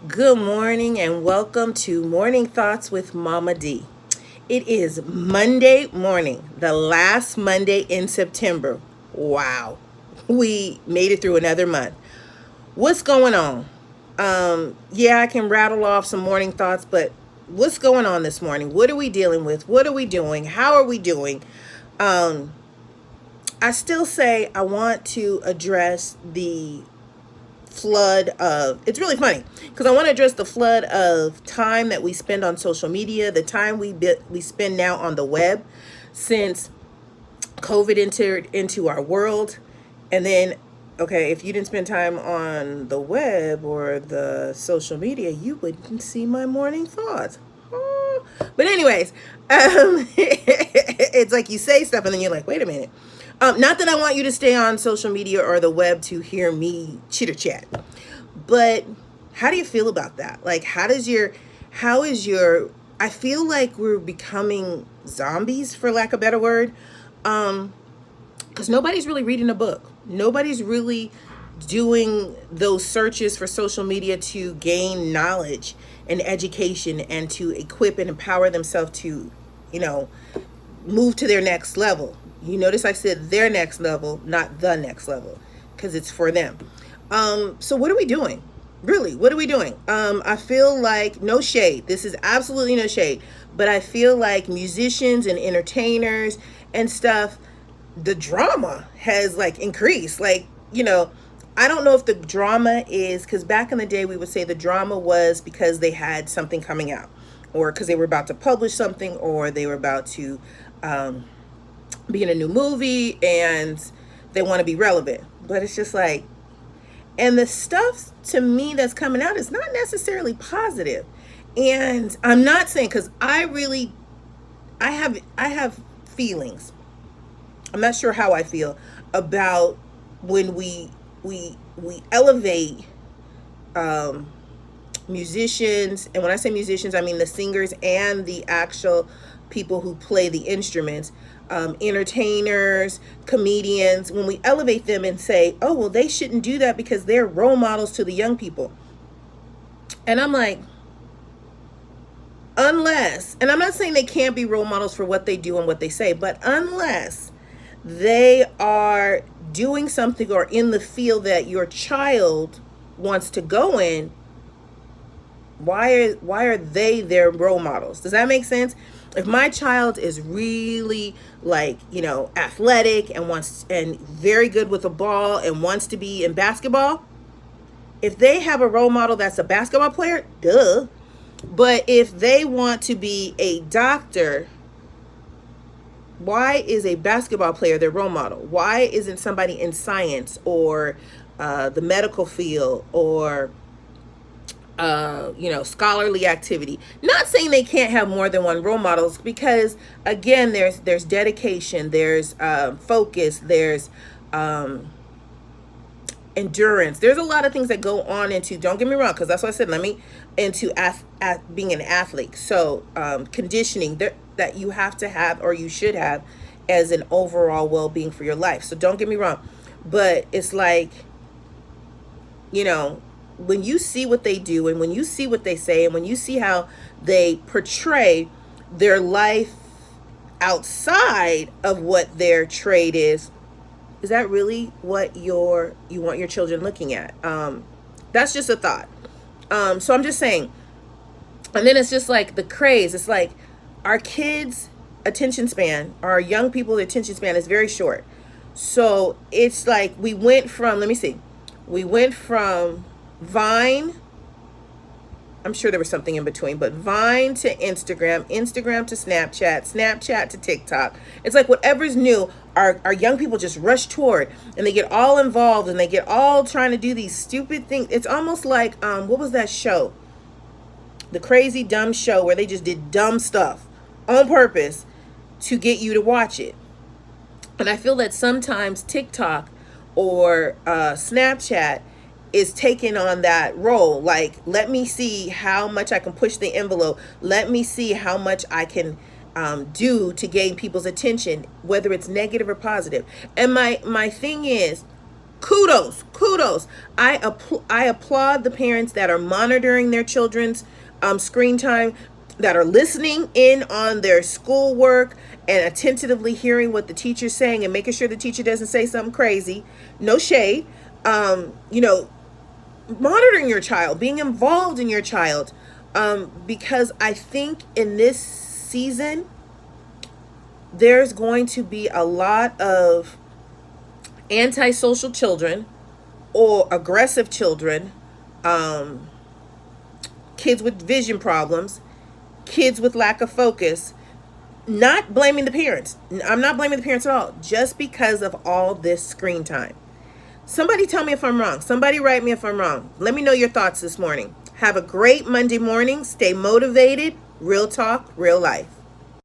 Good morning and welcome to Morning Thoughts with Mama D. It is Monday morning, the last Monday in September. Wow, we made it through another month. What's going on? Yeah, I can rattle off some morning thoughts, but what's going on this morning? What are we dealing with? What are we doing? How are we doing? Um, I still say I want to address the flood of it's really funny because I want to address the flood of time that we spend on social media, the time we spend now on the web since COVID entered into our world. And then, okay, if you didn't spend time on the web or the social media, you wouldn't see my morning thoughts. But anyways, it's like you say stuff and then you're like, wait a minute. Not that I want you to stay on social media or the web to hear me chitter chat, but how do you feel about that? Like, how is your, I feel like we're becoming zombies, for lack of a better word. Because nobody's really reading a book. Nobody's really doing those searches for social media to gain knowledge and education and to equip and empower themselves to, you know, move to their next level. You notice I said their next level, not the next level, because it's for them. So what are we doing? Really, what are we doing? I feel like, no shade. This is absolutely no shade, but I feel like musicians and entertainers and stuff, the drama has like increased. Like, I don't know if the drama is because back in the day we would say the drama was because they had something coming out, or because they were about to publish something, or they were about to be in a new movie and they want to be relevant. But it's just like, and the stuff to me that's coming out is not necessarily positive. And I'm not saying, because I have feelings. I'm not sure how I feel about when we elevate um, musicians, and when I say musicians, I mean the singers and the actual people who play the instruments, entertainers, comedians. When we elevate them and say, "Oh, well, they shouldn't do that because they're role models to the young people," and I'm like, unless, and I'm not saying they can't be role models for what they do and what they say, but unless they are doing something or in the field that your child wants to go in, why are they their role models? Does that make sense? If my child is really, like, athletic and wants and very good with a ball and wants to be in basketball, if they have a role model that's a basketball player, duh. But if they want to be a doctor, why is a basketball player their role model? Why isn't somebody in science or the medical field or scholarly activity? Not saying they can't have more than one role models, because again, there's dedication, there's focus, there's endurance. There's a lot of things that go on into, don't get me wrong, because that's what I said, into being an athlete. So conditioning that you have to have, or you should have, as an overall well-being for your life. So don't get me wrong, but it's like, when you see what they do and when you see what they say and when you see how they portray their life outside of what their trade is that really what you want your children looking at? That's just a thought. So I'm just saying. And then it's just like the craze. It's like our kids' attention span, our young people's attention span is very short. So it's like we went from, let me see, we went from Vine. I'm sure there was something in between, but Vine to Instagram, Instagram to Snapchat, Snapchat to TikTok. It's like whatever's new, our young people just rush toward, and they get all involved and they get all trying to do these stupid things. It's almost like, what was that show? The Crazy Dumb Show, where they just did dumb stuff on purpose to get you to watch it. And I feel that sometimes TikTok or Snapchat is taking on that role. Like, let me see how much I can push the envelope. Let me see how much I can do to gain people's attention, whether it's negative or positive. And my thing is, Kudos. I applaud the parents that are monitoring their children's screen time, that are listening in on their schoolwork and attentively hearing what the teacher's saying and making sure the teacher doesn't say something crazy. No shade. You know, monitoring your child, being involved in your child, because I think in this season there's going to be a lot of antisocial children or aggressive children, kids with vision problems, kids with lack of focus. Not blaming the parents. I'm not blaming the parents at all, just because of all this screen time. Somebody tell me if I'm wrong. Somebody write me if I'm wrong. Let me know your thoughts this morning. Have a great Monday morning. Stay motivated. Real talk, real life.